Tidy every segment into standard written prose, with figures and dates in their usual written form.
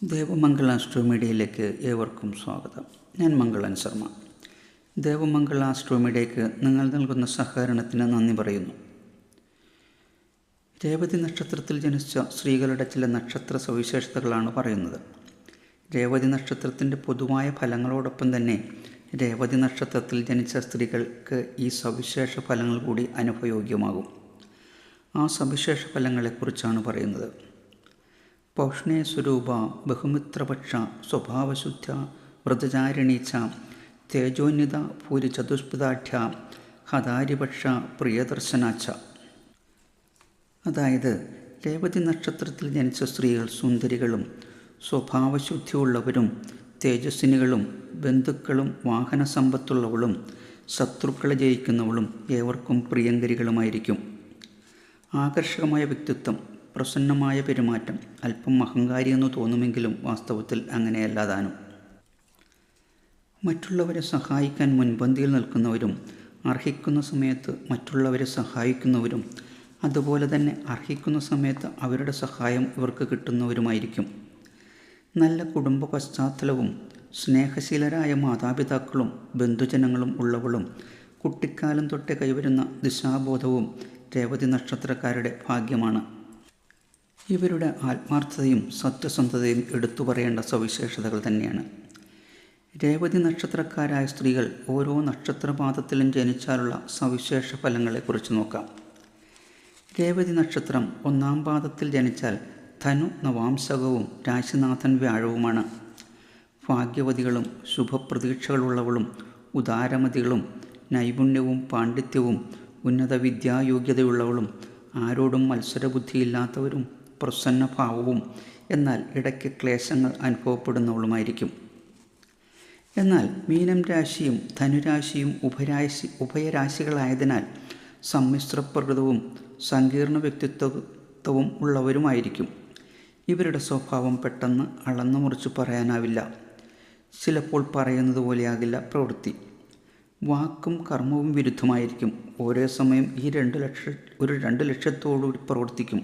ദേവമംഗൾ astro മീഡിയയിലേക്ക് ഏവർക്കും സ്വാഗതം. ഞാൻ മംഗളൻ ശർമ്മ. ദേവമംഗൾ ആസ്ട്രോ മീഡിയയ്ക്ക് നിങ്ങൾ നൽകുന്ന സഹകരണത്തിന് നന്ദി പറയുന്നു. രേവതി നക്ഷത്രത്തിൽ ജനിച്ച സ്ത്രീകളുടെ ചില നക്ഷത്ര സവിശേഷതകളാണ് പറയുന്നത്. രേവതി നക്ഷത്രത്തിൻ്റെ പൊതുവായ ഫലങ്ങളോടൊപ്പം തന്നെ രേവതി നക്ഷത്രത്തിൽ ജനിച്ച സ്ത്രീകൾക്ക് ഈ സവിശേഷ ഫലങ്ങൾ കൂടി അനുഭവയോഗ്യമാകും. ആ സവിശേഷ ഫലങ്ങളെക്കുറിച്ചാണ് പറയുന്നത്. പൗഷ്ണേ സ്വരൂപ ബഹുമിത്രപക്ഷ സ്വഭാവശുദ്ധ വ്രതചാരിണീച്ച തേജോന്യത ഭൂരി ചതുഷ്പദാഠ്യ ഹതാരിപക്ഷ പ്രിയദർശനാച്ച. അതായത് രേവതി നക്ഷത്രത്തിൽ ജനിച്ച സ്ത്രീകൾ സുന്ദരികളും സ്വഭാവശുദ്ധിയുള്ളവരും തേജസ്വിനികളും ബന്ധുക്കളും വാഹന സമ്പത്തുള്ളവളും ശത്രുക്കളെ ജയിക്കുന്നവളും ഏവർക്കും പ്രിയങ്കരികളുമായിരിക്കും. ആകർഷകമായ വ്യക്തിത്വം, പ്രസന്നമായ പെരുമാറ്റം, അല്പം അഹങ്കാരിയെന്ന് തോന്നുമെങ്കിലും വാസ്തവത്തിൽ അങ്ങനെയല്ലാതാനും. മറ്റുള്ളവരെ സഹായിക്കാൻ മുൻപന്തിയിൽ നിൽക്കുന്നവരും അർഹിക്കുന്ന സമയത്ത് മറ്റുള്ളവരെ സഹായിക്കുന്നവരും അതുപോലെ തന്നെ അർഹിക്കുന്ന സമയത്ത് അവരുടെ സഹായം ഇവർക്ക് കിട്ടുന്നവരുമായിരിക്കും. നല്ല കുടുംബ പശ്ചാത്തലവും സ്നേഹശീലരായ മാതാപിതാക്കളും ബന്ധുജനങ്ങളും ഉള്ളവളും കുട്ടിക്കാലം തൊട്ടേ കൈവരുന്ന ദിശാബോധവും രേവതി നക്ഷത്രക്കാരുടെ ഭാഗ്യമാണ്. ഇവരുടെ ആത്മാർത്ഥതയും സത്യസന്ധതയും എടുത്തു പറയേണ്ട സവിശേഷതകൾ തന്നെയാണ്. രേവതി നക്ഷത്രക്കാരായ സ്ത്രീകൾ ഓരോ നക്ഷത്രപാദത്തിലും ജനിച്ചാലുള്ള സവിശേഷ ഫലങ്ങളെക്കുറിച്ച് നോക്കാം. രേവതി നക്ഷത്രം 1-ാം പാദത്തിൽ ജനിച്ചാൽ ധനു നവാംശകവും രാശിനാഥൻ വ്യാഴവുമാണ്. ഭാഗ്യവതികളും ശുഭപ്രതീക്ഷകളുള്ളവളും ഉദാരമതികളും നൈപുണ്യവും പാണ്ഡിത്യവും ഉന്നത വിദ്യായോഗ്യതയുള്ളവളും ആരോടും മത്സരബുദ്ധിയില്ലാത്തവരും പ്രസന്നഭാവവും എന്നാൽ ഇടയ്ക്ക് ക്ലേശങ്ങൾ അനുഭവപ്പെടുന്നവളുമായിരിക്കും. എന്നാൽ മീനം രാശിയും ധനുരാശിയും ഉഭയരാശികളായതിനാൽ സമ്മിശ്രപ്രകൃതവും സങ്കീർണ വ്യക്തിത്വവും ഉള്ളവരുമായിരിക്കും. ഇവരുടെ സ്വഭാവം പെട്ടെന്ന് അളന്നു മുറിച്ച് പറയാനാവില്ല. ചിലപ്പോൾ പറയുന്നത് പോലെയാകില്ല പ്രവൃത്തി. വാക്കും കർമ്മവും വിരുദ്ധമായിരിക്കും. ഒരേ സമയം ഈ രണ്ട് ലക്ഷ്യത്തോടുകൂടി പ്രവർത്തിക്കും.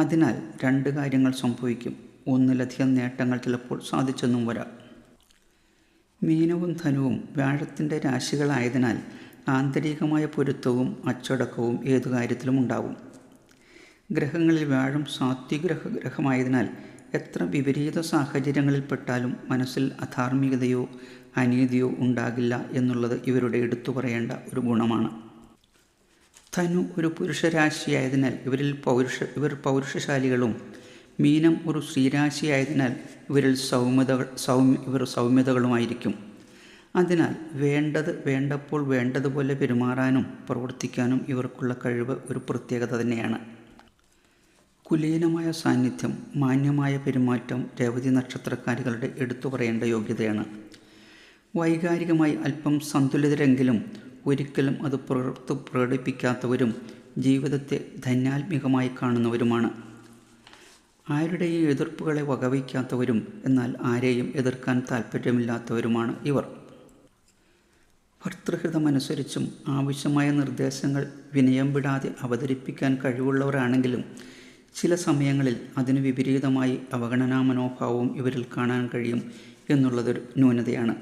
അതിനാൽ 2 കാര്യങ്ങൾ സംഭവിക്കും. ഒന്നിലധികം നേട്ടങ്ങൾ ചിലപ്പോൾ സാധിച്ചെന്നും വരാം. മീനവും ധനുവും വ്യാഴത്തിൻ്റെ രാശികളായതിനാൽ ആന്തരികമായ പൊരുത്തവും അച്ചടക്കവും ഏതു കാര്യത്തിലും ഉണ്ടാവും. ഗ്രഹങ്ങളിൽ വ്യാഴം സാത്വികഗ്രഹമായതിനാൽ എത്ര വിപരീത സാഹചര്യങ്ങളിൽപ്പെട്ടാലും മനസ്സിൽ അധാർമികതയോ അനീതിയോ ഉണ്ടാകില്ല എന്നുള്ളത് ഇവരുടെ എടുത്തു പറയേണ്ട ഒരു ഗുണമാണ്. ധനു ഒരു പുരുഷരാശിയായതിനാൽ ഇവർ പൗരുഷശാലികളും മീനം ഒരു സ്ത്രീരാശിയായതിനാൽ ഇവരിൽ സൗമ്യതകളുമായിരിക്കും. അതിനാൽ വേണ്ടപ്പോൾ വേണ്ടതുപോലെ പെരുമാറാനും പ്രവർത്തിക്കാനും ഇവർക്കുള്ള കഴിവ് ഒരു പ്രത്യേകത തന്നെയാണ്. കുലീനമായ സാന്നിധ്യം, മാന്യമായ പെരുമാറ്റം രേവതി നക്ഷത്രക്കാരികളുടെ എടുത്തു പറയേണ്ട യോഗ്യതയാണ്. വൈകാരികമായി അല്പം സന്തുലിതരെങ്കിലും ഒരിക്കലും അത് പ്രകടിപ്പിക്കാത്തവരും ജീവിതത്തെ ധന്യാത്മികമായി കാണുന്നവരുമാണ്. ആരുടെയും എതിർപ്പുകളെ വകവയ്ക്കാത്തവരും എന്നാൽ ആരെയും എതിർക്കാൻ താല്പര്യമില്ലാത്തവരുമാണ് ഇവർ. ഭർതൃഹിതമനുസരിച്ചും ആവശ്യമായ നിർദ്ദേശങ്ങൾ വിനയം വിടാതെ അവതരിപ്പിക്കാൻ കഴിവുള്ളവരാണെങ്കിലും ചില സമയങ്ങളിൽ അതിന് വിപരീതമായി അവഗണനാ മനോഭാവവും ഇവരിൽ കാണാൻ കഴിയും എന്നുള്ളതൊരു ന്യൂനതയാണ്.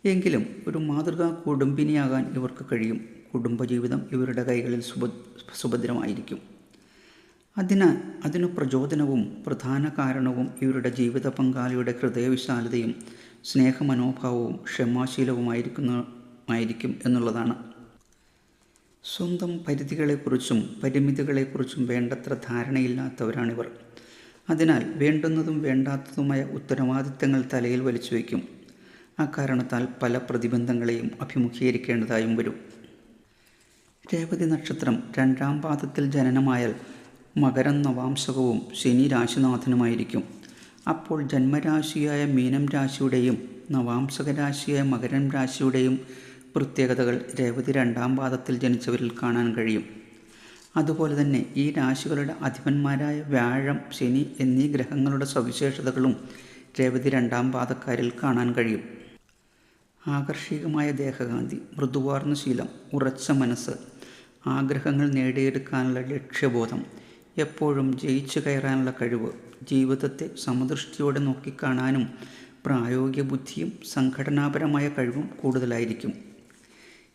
എങ്കിലും ഒരു മാതൃകാ കുടുംബിനിയാകാൻ ഇവർക്ക് കഴിയും. കുടുംബജീവിതം ഇവരുടെ കൈകളിൽ സുഭദ്രമായിരിക്കും. അതിനു പ്രചോദനവും പ്രധാന കാരണവും ഇവരുടെ ജീവിത പങ്കാളിയുടെ ഹൃദയവിശാലതയും സ്നേഹമനോഭാവവും ക്ഷമാശീലവുമായിരിക്കും എന്നുള്ളതാണ്. സ്വന്തം പരിധികളെക്കുറിച്ചും പരിമിതികളെക്കുറിച്ചും വേണ്ടത്ര ധാരണയില്ലാത്തവരാണിവർ. അതിനാൽ വേണ്ടുന്നതും വേണ്ടാത്തതുമായ ഉത്തരവാദിത്തങ്ങൾ തലയിൽ വലിച്ചു വയ്ക്കും. അക്കാരണത്താൽ പല പ്രതിബന്ധങ്ങളെയും അഭിമുഖീകരിക്കേണ്ടതായും വരും. രേവതി നക്ഷത്രം 2-ാം പാദത്തിൽ ജനനമായാൽ മകരം നവാംശകവും ശനി രാശിനാഥനുമായിരിക്കും. അപ്പോൾ ജന്മരാശിയായ മീനം രാശിയുടെയും നവാംശക രാശിയായ മകരം രാശിയുടെയും പ്രത്യേകതകൾ രേവതി 2-ാം പാദത്തിൽ ജനിച്ചവരിൽ കാണാൻ കഴിയും. അതുപോലെ തന്നെ ഈ രാശികളുടെ അധിപന്മാരായ വ്യാഴം, ശനി എന്നീ ഗ്രഹങ്ങളുടെ സവിശേഷതകളും രേവതി 2-ാം പാദക്കാരിൽ കാണാൻ കഴിയും. ആകർഷകമായ ദേഹകാന്തി, മൃദുവാർന്ന ശീലം, ഉറച്ച മനസ്സ്, ആഗ്രഹങ്ങൾ നേടിയെടുക്കാനുള്ള ലക്ഷ്യബോധം എപ്പോഴും ജയിച്ചു കയറാനുള്ള കഴിവ്, ജീവിതത്തെ സമദൃഷ്ടിയോടെ നോക്കിക്കാണാനും പ്രായോഗിക ബുദ്ധിയും സംഘടനാപരമായ കഴിവും കൂടുതലായിരിക്കും.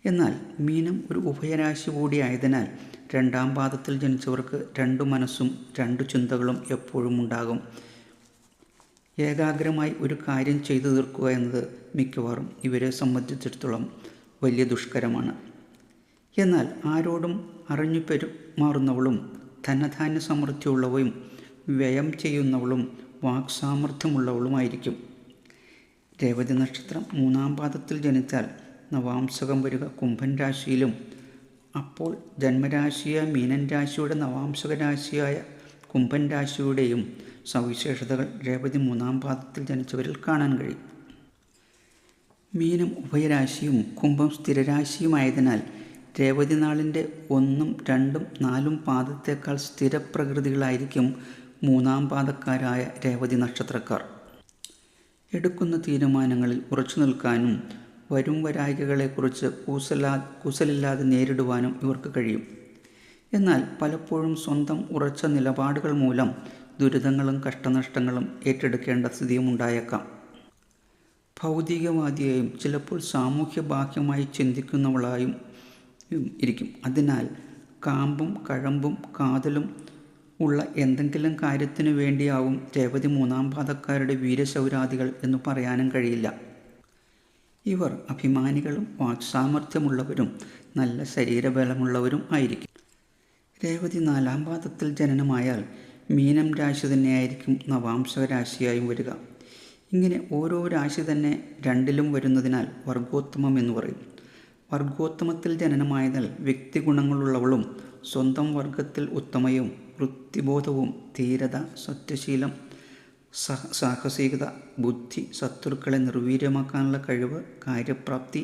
എന്നാൽ മീനം ഒരു ഉഭയരാശി കൂടിയായതിനാൽ രണ്ടാം പാദത്തിൽ ജനിച്ചവർക്ക് രണ്ടു മനസ്സും രണ്ടു ചിന്തകളും എപ്പോഴും ഉണ്ടാകും. ഏകാഗ്രമായി ഒരു കാര്യം ചെയ്തു തീർക്കുക എന്നത് മിക്കവാറും ഇവരെ സംബന്ധിച്ചിടത്തോളം വലിയ ദുഷ്കരമാണ്. എന്നാൽ ആരോടും അറിഞ്ഞു പെരുമാറുന്നവളും ധനധാന്യ സമൃദ്ധിയുള്ളവയും വ്യയം ചെയ്യുന്നവളും വാക്സാമർഥ്യമുള്ളവളുമായിരിക്കും. രേവതി നക്ഷത്രം 3-ാം പാദത്തിൽ ജനിച്ചാൽ നവാംശകം വരിക കുംഭൻ രാശിയിലും, അപ്പോൾ ജന്മരാശിയായ മീനൻ രാശിയുടെ നവാംശക രാശിയായ കുംഭൻ രാശിയുടെയും സവിശേഷതകൾ രേവതി 3-ാം പാദത്തിൽ ജനിച്ചവരിൽ കാണാൻ കഴിയും. മീനം ഉഭയരാശിയും കുംഭം സ്ഥിരരാശിയുമായതിനാൽ രേവതി നാളിൻ്റെ 1, 2, 4 പാദത്തേക്കാൾ സ്ഥിരപ്രകൃതികളായിരിക്കും 3-ാം പാദക്കാരായ രേവതി നക്ഷത്രക്കാർ. എടുക്കുന്ന തീരുമാനങ്ങളിൽ ഉറച്ചു നിൽക്കാനും വരും വരായികകളെക്കുറിച്ച് കൂസലില്ലാതെ നേരിടുവാനും ഇവർക്ക് കഴിയും. എന്നാൽ പലപ്പോഴും സ്വന്തം ഉറച്ച നിലപാടുകൾ മൂലം ദുരിതങ്ങളും കഷ്ടനഷ്ടങ്ങളും ഏറ്റെടുക്കേണ്ട സ്ഥിതിയും ഉണ്ടായേക്കാം. ഭൗതികവാദിയായും ചിലപ്പോൾ സാമൂഹ്യ ബാഹ്യമായി ചിന്തിക്കുന്നവളായും ഇരിക്കും. അതിനാൽ കാമ്പും കഴമ്പും കാതലും ഉള്ള എന്തെങ്കിലും കാര്യത്തിനു വേണ്ടിയാവും രേവതി 3-ാം പാദക്കാരുടെ വീരശൗരാദികൾ എന്ന് പറയാനും കഴിയില്ല. ഇവർ അഭിമാനികളും വാക്സാമർഥ്യമുള്ളവരും നല്ല ശരീരബലമുള്ളവരും ആയിരിക്കും. രേവതി 4-ാം പാദത്തിൽ ജനനമായാൽ മീനം രാശി തന്നെയായിരിക്കും നവാംശക രാശിയായും വരിക. ഇങ്ങനെ ഓരോ രാശി തന്നെ 2-ലും വരുന്നതിനാൽ വർഗോത്തമം എന്ന് പറയും. വർഗോത്തമത്തിൽ ജനനമായതിനാൽ വ്യക്തിഗുണങ്ങളുള്ളവളും സ്വന്തം വർഗത്തിൽ ഉത്തമയും വൃത്തിബോധവും ധീരത, സത്യശീലം, സാഹസികത, ബുദ്ധി, ശത്രുക്കളെ നിർവീര്യമാക്കാനുള്ള കഴിവ്, കാര്യപ്രാപ്തി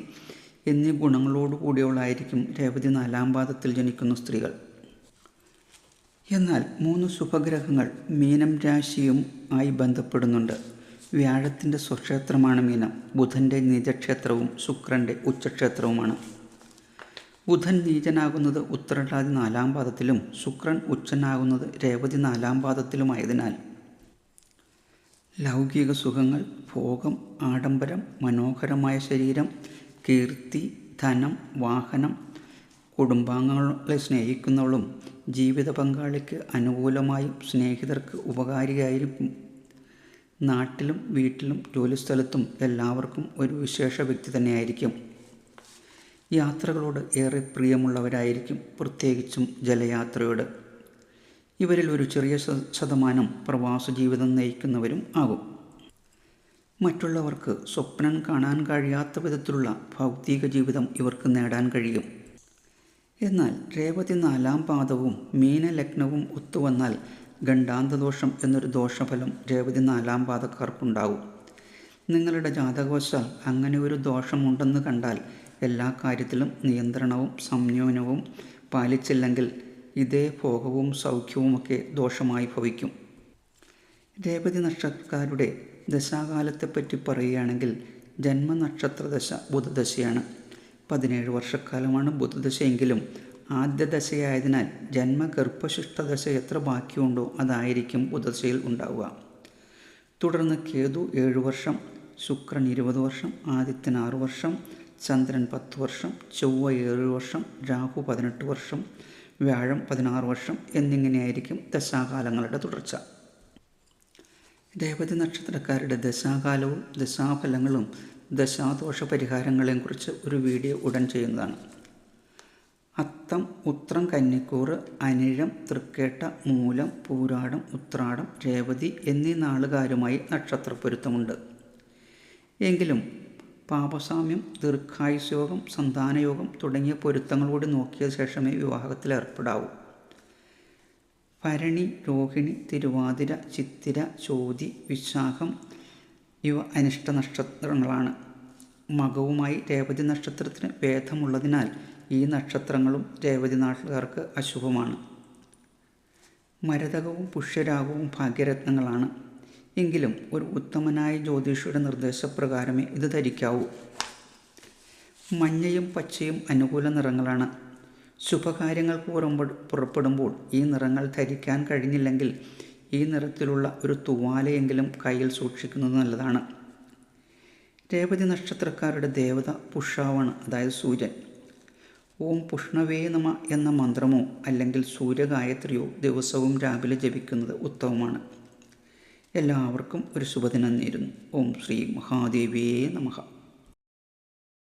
എന്നീ ഗുണങ്ങളോടു കൂടിയവളായിരിക്കും രേവതി 4-ാം പാദത്തിൽ ജനിക്കുന്ന സ്ത്രീകൾ. എന്നാൽ 3 ശുഭഗ്രഹങ്ങൾ മീനം രാശിയും ആയി ബന്ധപ്പെടുന്നുണ്ട്. വ്യാഴത്തിൻ്റെ സ്വക്ഷേത്രമാണ് മീനം, ബുധൻ്റെ നീചക്ഷേത്രവും ശുക്രൻ്റെ ഉച്ചക്ഷേത്രവുമാണ്. ബുധൻ നീചനാകുന്നത് ഉത്തരട്ടാതി 4-ാം പാദത്തിലും ശുക്രൻ ഉച്ചനാകുന്നത് രേവതി 4-ാം പാദത്തിലുമായതിനാൽ ലൗകിക സുഖങ്ങൾ, ഭോഗം, ആഡംബരം, മനോഹരമായ ശരീരം, കീർത്തി, ധനം, വാഹനം, കുടുംബാംഗങ്ങളെ സ്നേഹിക്കുന്നവളും ജീവിത പങ്കാളിക്ക് അനുകൂലമായും സ്നേഹിതർക്ക് ഉപകാരിയായിരിക്കും. നാട്ടിലും വീട്ടിലും ജോലിസ്ഥലത്തും എല്ലാവർക്കും ഒരു വിശേഷ വ്യക്തി തന്നെയായിരിക്കും. യാത്രകളോട് ഏറെ പ്രിയമുള്ളവരായിരിക്കും, പ്രത്യേകിച്ചും ജലയാത്രയോട്. ഇവരിൽ ഒരു ചെറിയ ശതമാനം പ്രവാസ ജീവിതം നയിക്കുന്നവരും ആകും. മറ്റുള്ളവർക്ക് സ്വപ്നം കാണാൻ കഴിയാത്ത വിധത്തിലുള്ള ഭൗതിക ജീവിതം ഇവർക്ക് നേടാൻ കഴിയും. എന്നാൽ രേവതി 4-ാം പാദവും മീനലഗ്നവും ഒത്തുവന്നാൽ ഗണ്ഡാന്തദോഷം എന്നൊരു ദോഷഫലം രേവതി 4-ാം പാദക്കാർക്കുണ്ടാവും. നിങ്ങളുടെ ജാതകവശാൽ അങ്ങനെ ഒരു ദോഷമുണ്ടെന്ന് കണ്ടാൽ എല്ലാ കാര്യത്തിലും നിയന്ത്രണവും സംയമനവും പാലിച്ചില്ലെങ്കിൽ ഇതേ ഭോഗവും സൗഖ്യവുമൊക്കെ ദോഷമായി ഭവിക്കും. രേവതി നക്ഷത്രക്കാരുടെ ദശാകാലത്തെപ്പറ്റി പറയുകയാണെങ്കിൽ ജന്മനക്ഷത്രദശ ബുധദശയാണ്. 17 വർഷക്കാലമാണ് ബുധദശയെങ്കിലും ആദ്യ ദശയായതിനാൽ ജന്മഗർഭശിഷ്ടദശ എത്ര ബാക്കിയുണ്ടോ അതായിരിക്കും ബുധദശയിൽ ഉണ്ടാവുക. തുടർന്ന് കേതു 7 വർഷം, ശുക്രൻ 20 വർഷം, ആദിത്യൻ 6 വർഷം, ചന്ദ്രൻ 10 വർഷം, ചൊവ്വ 7 വർഷം, രാഹു 18 വർഷം, വ്യാഴം 16 വർഷം എന്നിങ്ങനെയായിരിക്കും ദശാകാലങ്ങളുടെ തുടർച്ച. രേവതി നക്ഷത്രക്കാരുടെ ദശാകാലവും ദശാഫലങ്ങളും ദശാദോഷ പരിഹാരങ്ങളെയും കുറിച്ച് ഒരു വീഡിയോ ഉടൻ ചെയ്യുന്നതാണ്. അത്തം, ഉത്രം, കന്നിക്കൂറ്, അനിഴം, തൃക്കേട്ട, മൂലം, പൂരാടം, ഉത്രാടം, രേവതി എന്നീ നാളുകാരുമായി നക്ഷത്രപ്പൊരുത്തമുണ്ട്. എങ്കിലും പാപസാമ്യം, ദീർഘായുസ് യോഗം, സന്താനയോഗം തുടങ്ങിയ പൊരുത്തങ്ങളോട് നോക്കിയ ശേഷമേ വിവാഹത്തിൽ ഏർപ്പെടാവൂ. ഭരണി, രോഹിണി, തിരുവാതിര, ചിത്തിര, ചോതി, വിശാഖം ഇവ അനിഷ്ട നക്ഷത്രങ്ങളാണ്. മകവുമായി രേവതി നക്ഷത്രത്തിന് ഭേദമുള്ളതിനാൽ ഈ നക്ഷത്രങ്ങളും രേവതി നാട്ടുകാർക്ക് അശുഭമാണ്. മരതകവും പുഷ്യരാഗവും ഭാഗ്യരത്നങ്ങളാണ്. എങ്കിലും ഒരു ഉത്തമനായ ജ്യോതിഷിയുടെ നിർദ്ദേശപ്രകാരമേ ഇത് ധരിക്കാവൂ. മഞ്ഞയും പച്ചയും അനുകൂല നിറങ്ങളാണ്. ശുഭകാര്യങ്ങൾക്ക് പുറപ്പെടുമ്പോൾ ഈ നിറങ്ങൾ ധരിക്കാൻ കഴിഞ്ഞില്ലെങ്കിൽ ഈ നിറത്തിലുള്ള ഒരു തുവാലയെങ്കിലും കയ്യിൽ സൂക്ഷിക്കുന്നത് നല്ലതാണ്. രേവതി നക്ഷത്രക്കാരുടെ ദേവത പുഷാവാണ്, അതായത് സൂര്യൻ. ഓം പുഷ്ണവേ നമ എന്ന മന്ത്രമോ അല്ലെങ്കിൽ സൂര്യഗായത്രിയോ ദിവസവും രാവിലെ ജപിക്കുന്നത് ഉത്തമമാണ്. എല്ലാവർക്കും ഒരു ശുഭദിനം നേരുന്നു. ഓം ശ്രീ മഹാദേവേ നമഃ.